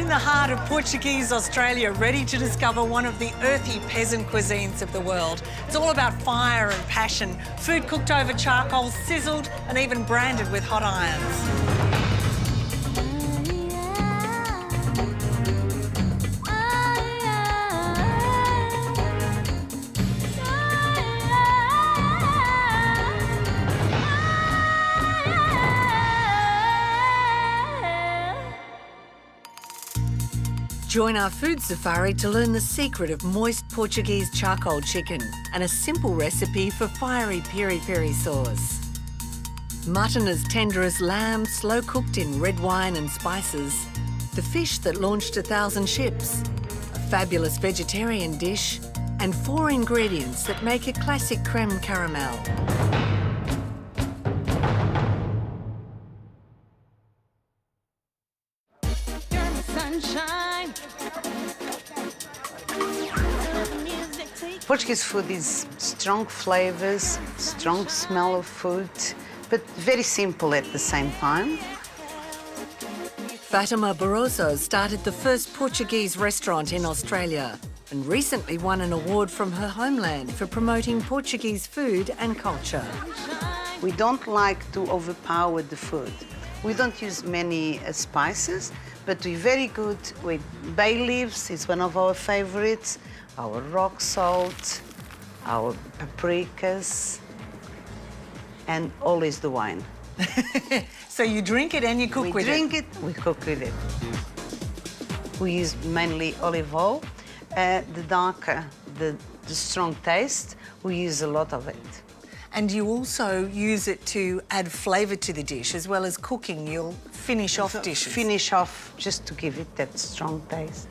the heart of Portuguese Australia, ready to discover one of the earthy peasant cuisines of the world. It's all about fire and passion, food cooked over charcoal, sizzled and even branded with hot irons. Join our food safari to learn the secret of moist Portuguese charcoal chicken and a simple recipe for fiery peri-peri sauce. Mutton as tender as lamb, slow-cooked in red wine and spices. The fish that launched 1,000 ships. A fabulous vegetarian dish. And 4 ingredients that make a classic creme caramel. Portuguese food is strong flavors, strong smell of food, but very simple at the same time. Fatima Barroso started the first Portuguese restaurant in Australia and recently won an award from her homeland for promoting Portuguese food and culture. We don't like to overpower the food. We don't use many spices, but we're very good with bay leaves, it's one of our favorites, our rock salt, our paprikas, and always the wine. So you drink it and you cook with it? We drink it, we cook with it. We use mainly olive oil. The darker, the strong taste, we use a lot of it. And you also use it to add flavour to the dish, as well as cooking. You'll finish off dishes. Finish off, just to give it that strong taste.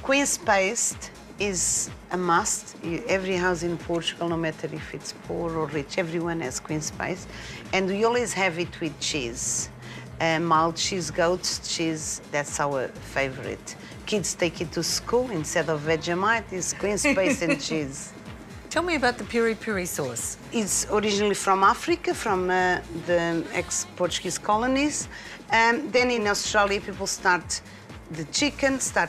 Queen's paste is a must. Every house in Portugal, no matter if it's poor or rich, everyone has Queen's paste. And we always have it with cheese. Mild cheese, goat's cheese, that's our favourite. Kids take it to school instead of Vegemite, it's Queen's paste and cheese. Tell me about the peri-peri sauce. It's originally from Africa, from the ex-Portuguese colonies. Then in Australia, people start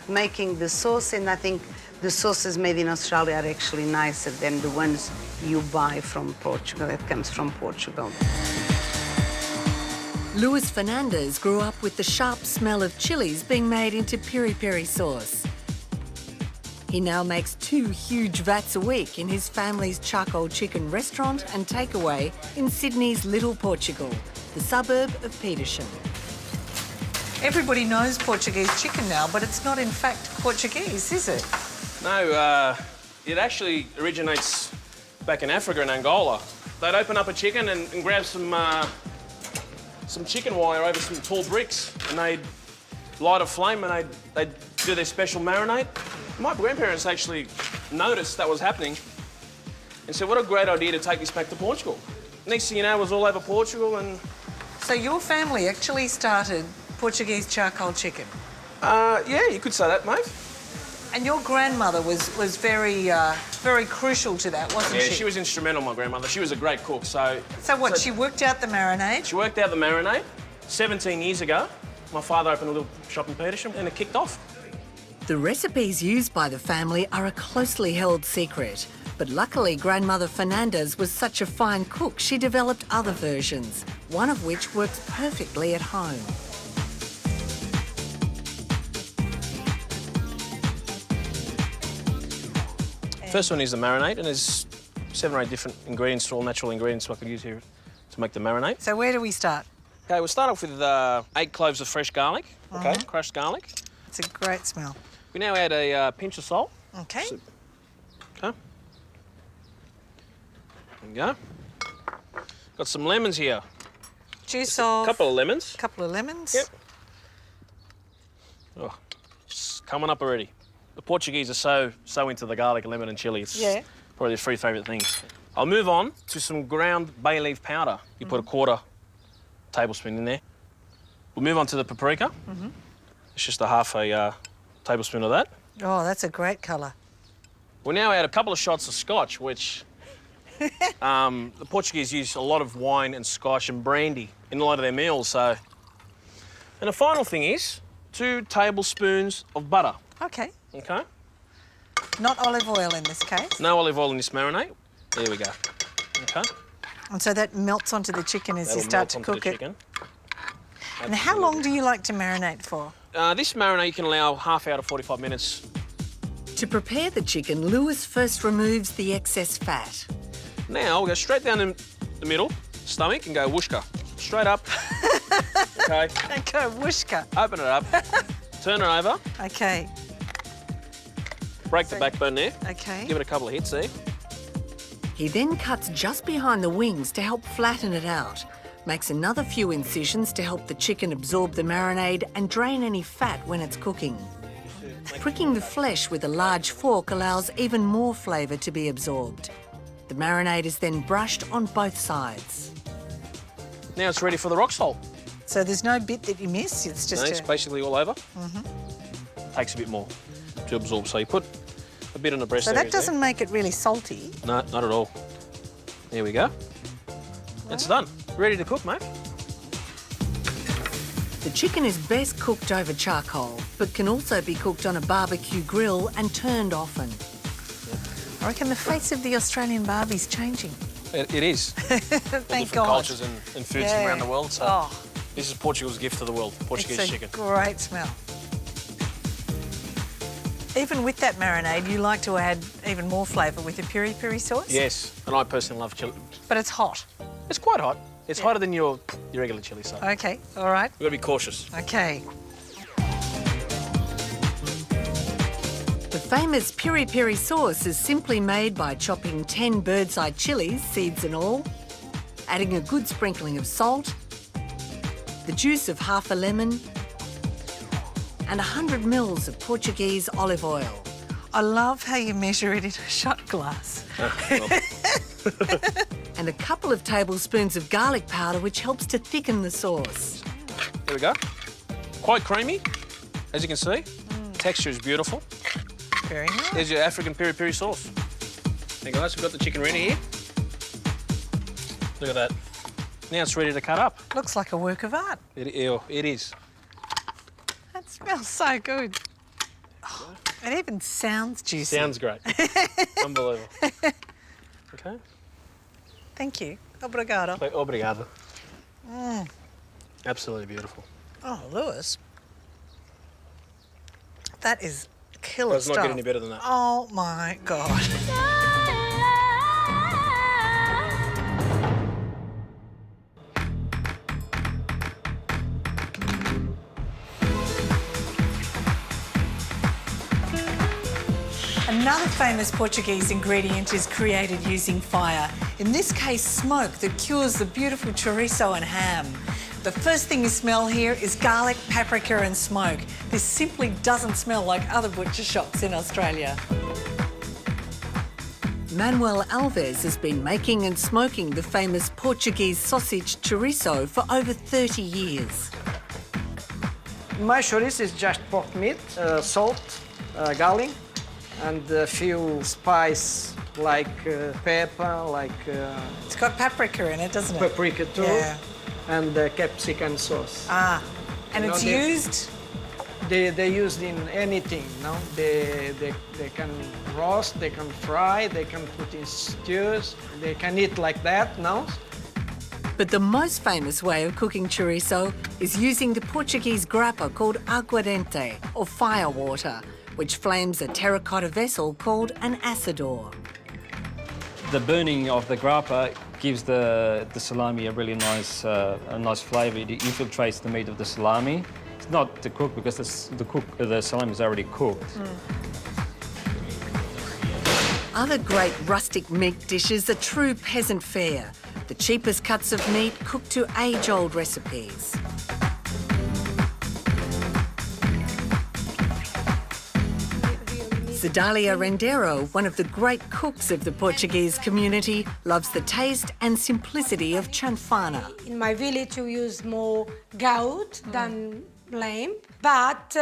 making the sauce, and I think the sauces made in Australia are actually nicer than the ones you buy from Portugal, that comes from Portugal. Luis Fernandez grew up with the sharp smell of chilies being made into peri-peri sauce. He now makes 2 huge vats a week in his family's charcoal chicken restaurant and takeaway in Sydney's Little Portugal, the suburb of Petersham. Everybody knows Portuguese chicken now, but it's not in fact Portuguese, is it? No, it actually originates back in Africa, in Angola. They'd open up a chicken and grab some chicken wire over some tall bricks, and they'd light a flame and they'd do their special marinade. My grandparents actually noticed that was happening and said, what a great idea to take this back to Portugal. Next thing you know, it was all over Portugal. And so your family actually started Portuguese charcoal chicken? Yeah, you could say that, mate. And your grandmother was very crucial to that, wasn't she? Yeah, she was instrumental, my grandmother. She was a great cook, so... So what, she worked out the marinade? She worked out the marinade. 17 years ago, my father opened a little shop in Petersham and it kicked off. The recipes used by the family are a closely held secret. But luckily, Grandmother Fernandez was such a fine cook, she developed other versions, one of which works perfectly at home. First one is the marinade, and there's 7 or 8 different ingredients, all natural ingredients I could use here to make the marinade. So where do we start? Okay, we'll start off with 8 cloves of fresh garlic, okay, crushed garlic. It's a great smell. We now add a pinch of salt. Okay. Okay. There we go. Got some lemons here. Juice of... A couple of lemons. Couple of lemons. Yep. Oh, it's coming up already. The Portuguese are so into the garlic, lemon and chilli. It's probably their 3 favourite things. I'll move on to some ground bay leaf powder. You put a 1/4 tablespoon in there. We'll move on to the paprika. It's just a half a tablespoon of that. Oh, that's a great colour. We'll now add a couple of shots of scotch, which the Portuguese use a lot of wine and scotch and brandy in a lot of their meals, so... And the final thing is 2 tablespoons of butter. Okay. Okay? Not olive oil in this case. No olive oil in this marinade. There we go. Okay? And so that melts onto the chicken as you start to cook it. Chicken. And how long do you like to marinate for? This marinade you can allow half hour to 45 minutes. To prepare the chicken, Lewis first removes the excess fat. Now we'll go straight down in the middle, stomach, and go whooshka. Straight up. Okay. Okay, whooshka. Open it up. Turn it over. Okay. Break the backbone there. Okay. Give it a couple of hits there. He then cuts just behind the wings to help flatten it out. Makes another few incisions to help the chicken absorb the marinade and drain any fat when it's cooking. Pricking the flesh with a large fork allows even more flavour to be absorbed. The marinade is then brushed on both sides. Now it's ready for the rock salt. So there's no bit that you miss, it's just It's basically all over. Takes a bit more to absorb, so you put a bit on the breast So area that doesn't make it really salty. there. No, not at all. There we go. It's done. Ready to cook, mate. The chicken is best cooked over charcoal, but can also be cooked on a barbecue grill and turned often. I reckon the face of the Australian barbie's changing. It is. Thank Different God. cultures and foods from Yeah. around the world. So Oh, this is Portugal's gift to the world, Portuguese it's a chicken. great smell. Even with that marinade, you like to add even more flavour with your piri-piri sauce? Yes, and I personally love chili. But it's hot. It's quite hot. It's hotter than your regular chili, so we've Okay, all right. got to be cautious. Okay. The famous piri-piri sauce is simply made by chopping 10 bird's-eye chilies, seeds and all, adding a good sprinkling of salt, the juice of half a lemon, and 100 ml of Portuguese olive oil. I love how you measure it in a shot glass. And a couple of tablespoons of garlic powder, which helps to thicken the sauce. There we go. Quite creamy, as you can see. Texture is beautiful. Very nice. There's your African piri-piri sauce. There, guys, we've got the chicken ready here. Look at that. Now it's ready to cut up. Looks like a work of art. It is. That smells so good. Oh, it even sounds juicy. Sounds great. Unbelievable. Okay. Thank you. Obrigado. Obrigado. Absolutely beautiful. Oh, Lewis. That is killer Does stuff. not get any better than that. Oh, my God. Another famous Portuguese ingredient is created using fire. In this case, smoke that cures the beautiful chorizo and ham. The first thing you smell here is garlic, paprika and smoke. This simply doesn't smell like other butcher shops in Australia. Manuel Alves has been making and smoking the famous Portuguese sausage chorizo for over 30 years. My chorizo is just pork meat, salt, garlic, and a few spice like pepper, like It's got paprika in it, doesn't it? paprika too, Yeah. and capsicum sauce. Ah, and You know, it's they- used... They used in anything, no? They can roast, they can fry, they can put in stews, they can eat like that, no? But the most famous way of cooking chorizo is using the Portuguese grappa called aguardente, or fire water, which flames a terracotta vessel called an assador. The burning of the grappa gives the salami a really nice flavour. It infiltrates the meat of the salami. It's not to cook because the salami is already cooked. Other great rustic meat dishes are true peasant fare, the cheapest cuts of meat cooked to age-old recipes. Sedalia Rendeiro, one of the great cooks of the Portuguese community, loves the taste and simplicity of chanfana. In my village, we use more goat than lamb, but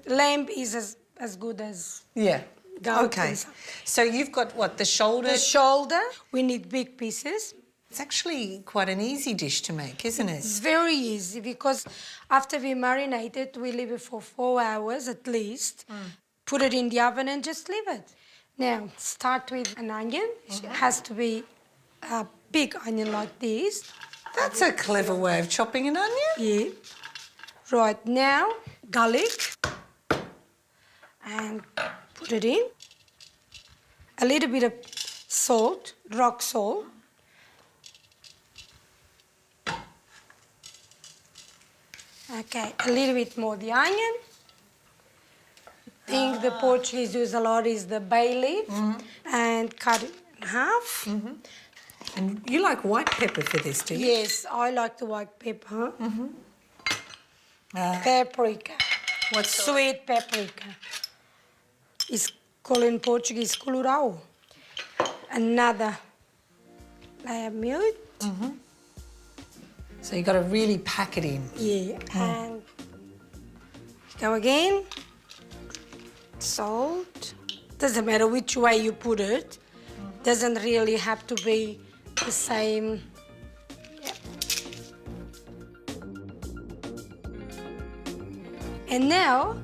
lamb is as good as Yeah. goat. Okay. and some. So you've got, what, the shoulder? The shoulder, we need big pieces. It's actually quite an easy dish to make, isn't it? It's very easy because after we marinate it, we leave it for 4 hours at least. Put it in the oven and just leave it. Now, start with an onion. It has to be a big onion like this. That's a clever way of chopping an onion. Yeah. Right, now, garlic. And put it in. A little bit of salt, rock salt. Okay, a little bit more the onion. Thing the Portuguese use a lot is the bay leaf and cut it in half. And you like white pepper for this, do you? Yes, I like the white pepper. Paprika. What's Sweet paprika. It's called in Portuguese colorau. Another layer of milk. So you've got to really pack it in. Yeah, and go again. Salt. Doesn't matter which way you put it. Doesn't really have to be the same. Yeah. And now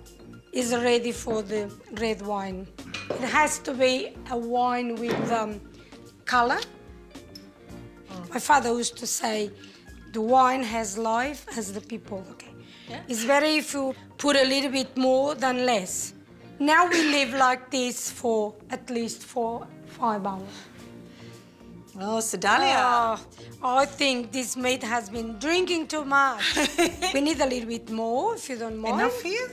is ready for the red wine. It has to be a wine with color. My father used to say, the wine has life as the people. Okay. Yeah. It's better if you put a little bit more than less. Now we live like this for at least 5 hours. Oh, Sedalia. I think this meat has been drinking too much. We need a little bit more, if you don't mind. Enough here?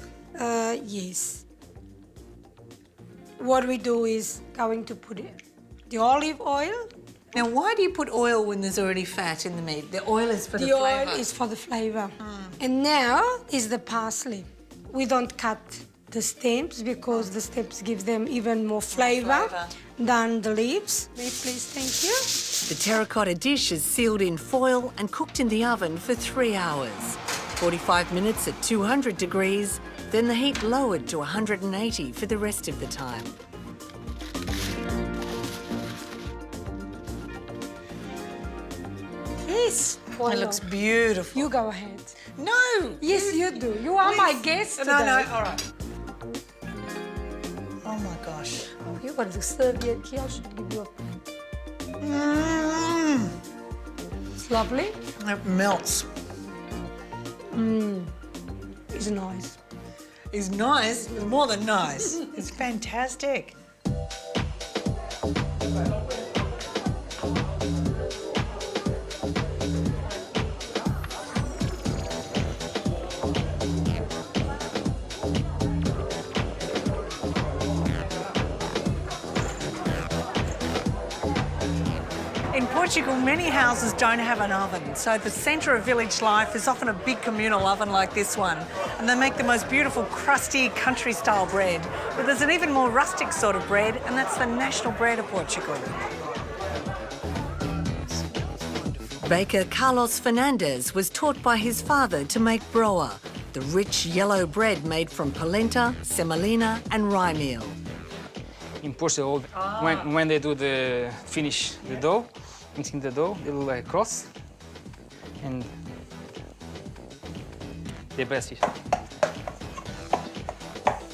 Yes. What we do is going to put the olive oil. Now, why do you put oil when there's already fat in the meat? The oil is for the flavour. The oil is for the flavour. And now is the parsley. We don't cut the stems because the stems give them even more flavour than the leaves. Please, thank you. The terracotta dish is sealed in foil and cooked in the oven for 3 hours. 45 minutes at 200 degrees, then the heat lowered to 180 for the rest of the time. Yes. It looks beautiful. You go ahead. No. Yes, you do. You are my guest today. No, all right. Oh, my gosh. You got to serve it here. I should give you a... It's lovely. It melts. It's nice. It's nice. It's more than nice. It's fantastic. In Portugal, many houses don't have an oven, so the centre of village life is often a big communal oven like this one, and they make the most beautiful, crusty, country-style bread. But there's an even more rustic sort of bread, and that's the national bread of Portugal. Baker Carlos Fernandez was taught by his father to make broa, the rich yellow bread made from polenta, semolina and rye meal. In Portugal, when they do finish the dough, mixing the dough, they look like a cross, and the best is.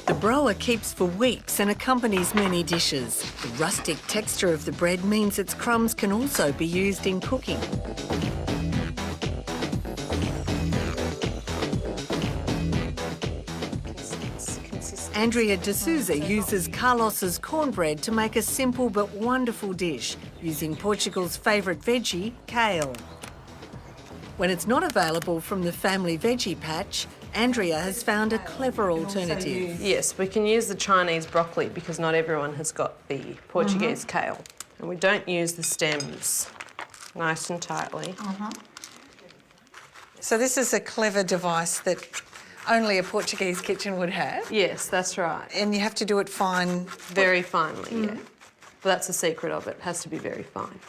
The broa keeps for weeks and accompanies many dishes. The rustic texture of the bread means its crumbs can also be used in cooking. Andrea de Souza uses Carlos's cornbread to make a simple but wonderful dish, using Portugal's favourite veggie, kale. When it's not available from the family veggie patch, Andrea has found a clever alternative. Yes, we can use the Chinese broccoli because not everyone has got the Portuguese kale. And we don't use the stems nice and tightly. So this is a clever device that only a Portuguese kitchen would have. Yes, that's right. And you have to do it fine. Very finely, yeah. But that's the secret of it. It has to be very fine.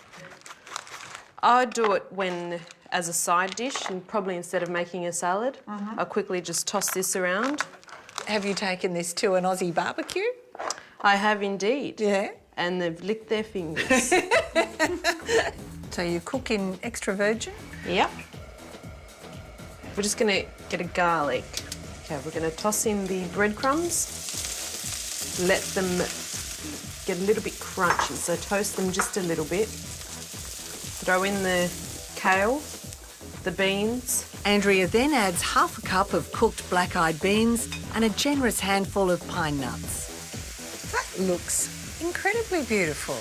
I do it as a side dish, and probably instead of making a salad, I quickly just toss this around. Have you taken this to an Aussie barbecue? I have indeed. Yeah. And they've licked their fingers. So you cook in extra virgin? Yep. We're just going to get a garlic. Okay, we're going to toss in the breadcrumbs, let them get a little bit crunchy, so toast them just a little bit. Throw in the kale, the beans. Andrea then adds half a cup of cooked black-eyed beans and a generous handful of pine nuts. That looks incredibly beautiful.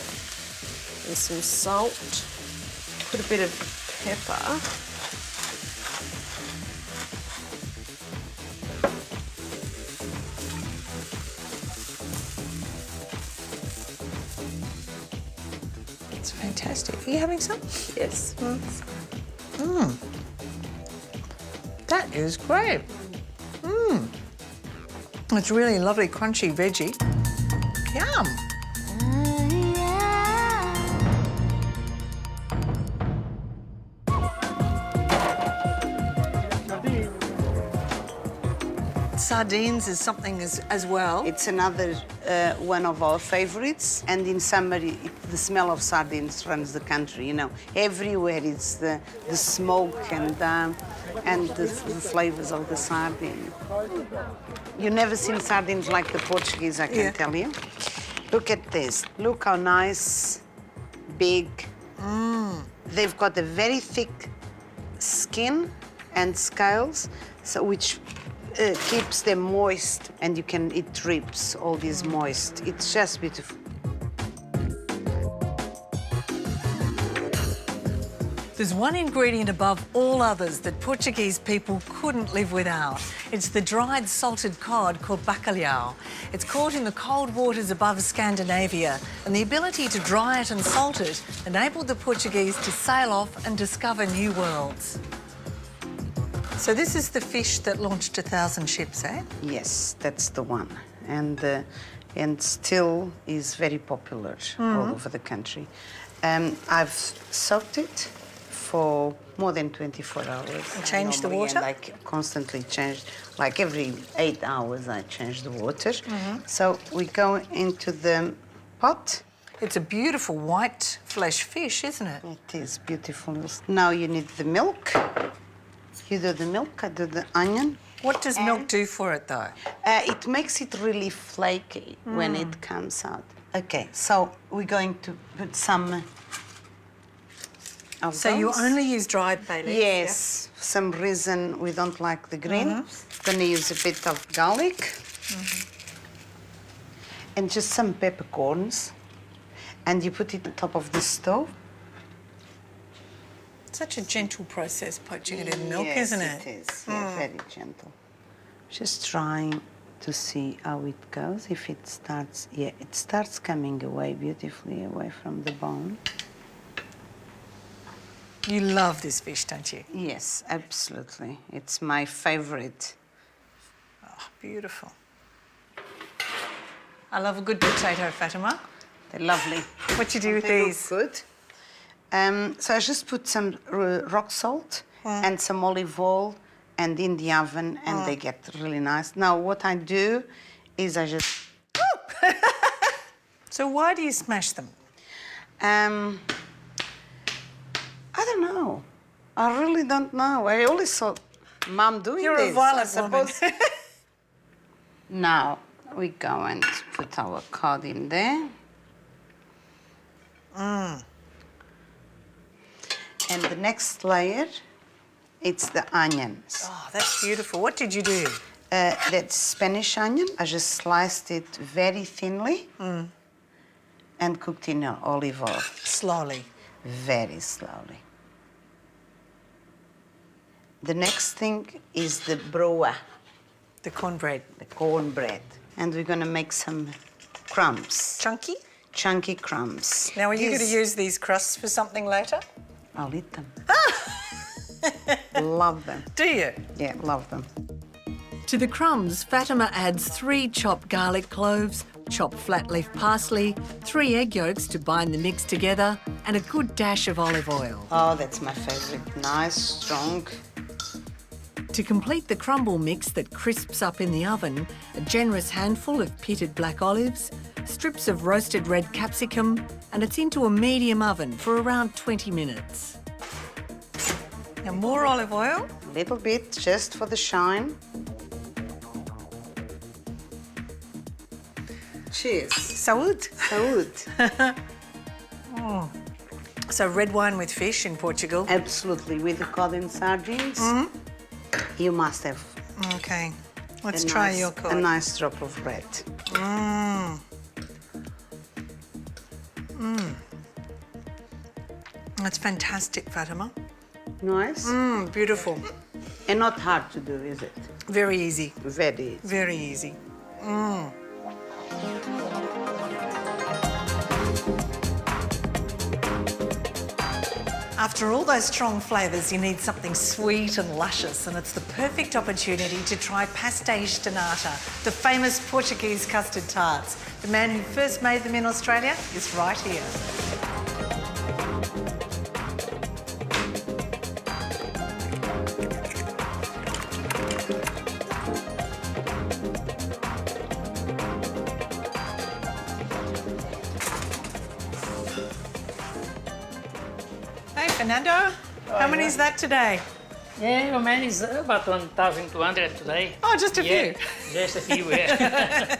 And some salt. Put a bit of pepper. It's fantastic. Are you having some? Yes. That is great. It's really lovely, crunchy veggie. Yum. Sardines is something as well. It's another one of our favorites, and in summer, the smell of sardines runs the country. You know, everywhere it's the smoke and the flavors of the sardine. You never seen sardines like the Portuguese, I can tell you. Look at this. Look how nice, big. They've got a very thick skin and scales, so which keeps them moist, and it drips all this moist. It's just beautiful. There's one ingredient above all others that Portuguese people couldn't live without. It's the dried salted cod called bacalhau. It's caught in the cold waters above Scandinavia, and the ability to dry it and salt it enabled the Portuguese to sail off and discover new worlds. So this is the fish that launched 1,000 ships, eh? Yes, that's the one. And still is very popular all over the country. I've soaked it for more than 24 hours. And change the water? And I constantly change, like every 8 hours I change the water. So we go into the pot. It's a beautiful white flesh fish, isn't it? It is beautiful. Now you need the milk. You do the milk, I do the onion. What does milk do for it, though? It makes it really flaky when it comes out. Okay, so we're going to put some of So those. you only use dried bay leaves? Yes, for some reason we don't like the green. Gonna use a bit of garlic and just some peppercorns, and you put it on top of the stove. Such a gentle process, poaching it in milk, Yes, isn't it? It is, yeah, very gentle. Just trying to see how it goes. If it starts, it starts coming away beautifully away from the bone. You love this fish, don't you? Yes, absolutely. It's my favorite. Oh, beautiful. I love a good potato, Fatima. They're lovely. What do you do with They look these? good. So I just put some rock salt and some olive oil and in the oven, and they get really nice. Now what I do is I just... So why do you smash them? I don't know. I really don't know. I always saw Mum doing You're this. a violent I woman. suppose. Now we go and put our cod in there. And the next layer, it's the onions. Oh, that's beautiful. What did you do? That's Spanish onion. I just sliced it very thinly and cooked in olive oil. Slowly. Very slowly. The next thing is the broa, The cornbread. the cornbread. And we're gonna make some crumbs, Chunky? chunky crumbs. Now, are you going to This- use these crusts for something later? I'll eat them. Love them. Do you? Yeah, love them. To the crumbs, Fatima adds 3 chopped garlic cloves, chopped flat leaf parsley, 3 egg yolks to bind the mix together, and a good dash of olive oil. Oh, that's my favorite. Nice, strong. To complete the crumble mix that crisps up in the oven, a generous handful of pitted black olives, strips of roasted red capsicum, and it's into a medium oven for around 20 minutes. Now more olive oil. A little bit, just for the shine. Cheers. Saúde. Saúde. So red wine with fish in Portugal. Absolutely, with the cod and sardines, you must have Okay, let's a try nice, your a cod. nice drop of red. That's fantastic, Fatima. Nice. Beautiful. And not hard to do, is it? Very easy. Very easy. Very easy. After all those strong flavours, you need something sweet and luscious, and it's the perfect opportunity to try pastéis de nata, the famous Portuguese custard tarts. The man who first made them in Australia is right here. Hey, Fernando. How many is that today? Yeah, your man is about 1,200 today. Oh, just a few. Just a few, yeah.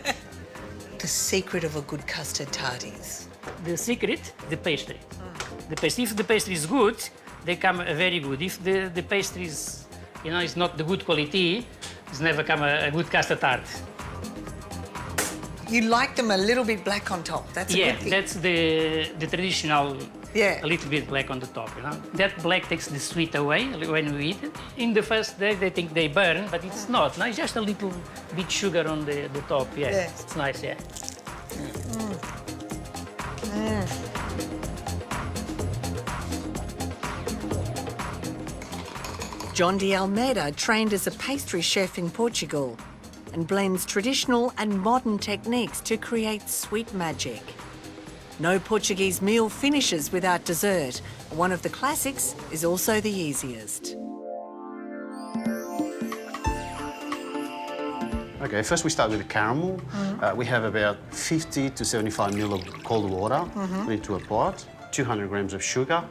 The secret of a good custard tart is? The secret, the pastry. The pastry. If the pastry is good, they come very good. If the pastry is, is not the good quality, it's never come a good custard tart. You like them a little bit black on top. That's a Yeah, good thing. that's the traditional. Yeah. A little bit black on the top, That black takes the sweet away when we eat it. In the first day, they think they burn, but it's not. No, it's just a little bit sugar on the top. Yeah, Yeah. it's nice. Yeah. John de Almeida trained as a pastry chef in Portugal and blends traditional and modern techniques to create sweet magic. No Portuguese meal finishes without dessert. One of the classics is also the easiest. Okay, first we start with the caramel. We have about 50 to 75 ml of cold water into a pot, 200 grams of sugar,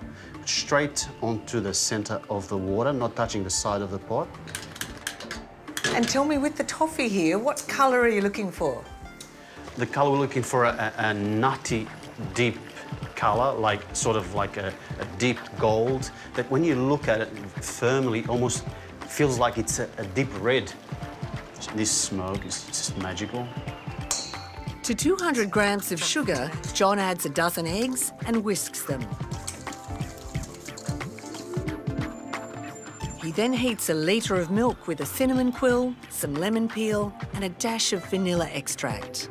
straight onto the center of the water, not touching the side of the pot. And tell me, with the toffee here, what colour are you looking for? The color we're looking for a nutty, deep color, sort of like a deep gold, that when you look at it firmly, almost feels like it's a deep red. This smoke is just magical. To 200 grams of sugar, John adds a dozen eggs and whisks them. He then heats a litre of milk with a cinnamon quill, some lemon peel and a dash of vanilla extract.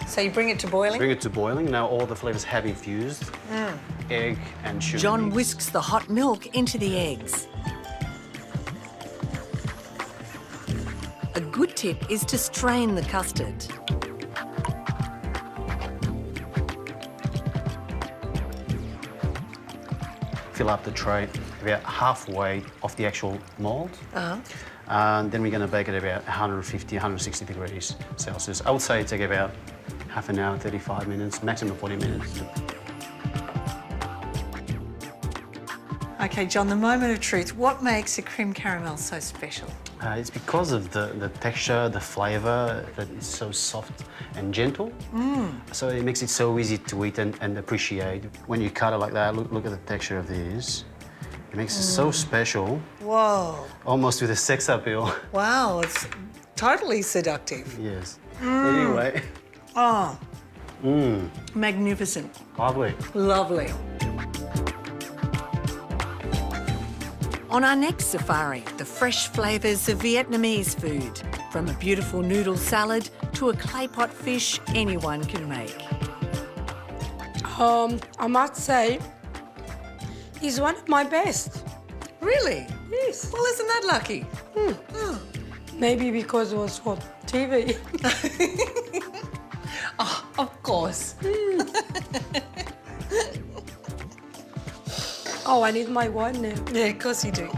So you bring it to boiling? Bring it to boiling. Now all the flavors have infused. Egg and sugar. John mix. whisks the hot milk into the eggs. A good tip is to strain the custard. Fill up the tray about halfway off the actual mould. And then we're going to bake it about 150, 160 degrees Celsius. I would say take about half an hour, 35 minutes, maximum 40 minutes. OK, John, the moment of truth. What makes a creme caramel so special? It's because of the texture, the flavour, that is so soft and gentle. So it makes it so easy to eat and appreciate. When you cut it like that, look at the texture of this. It makes it so special, Whoa. almost with a sex appeal. Wow, it's totally seductive. Yes. Anyway, Oh. Magnificent. lovely. Lovely. On our next safari, the fresh flavours of Vietnamese food, from a beautiful noodle salad to a clay pot fish anyone can make. I must say, he's one of my best. Really? Yes. Well, isn't that lucky? Maybe because it was for TV. Oh, of course. Oh, I need my wine now. Yeah, of course you do.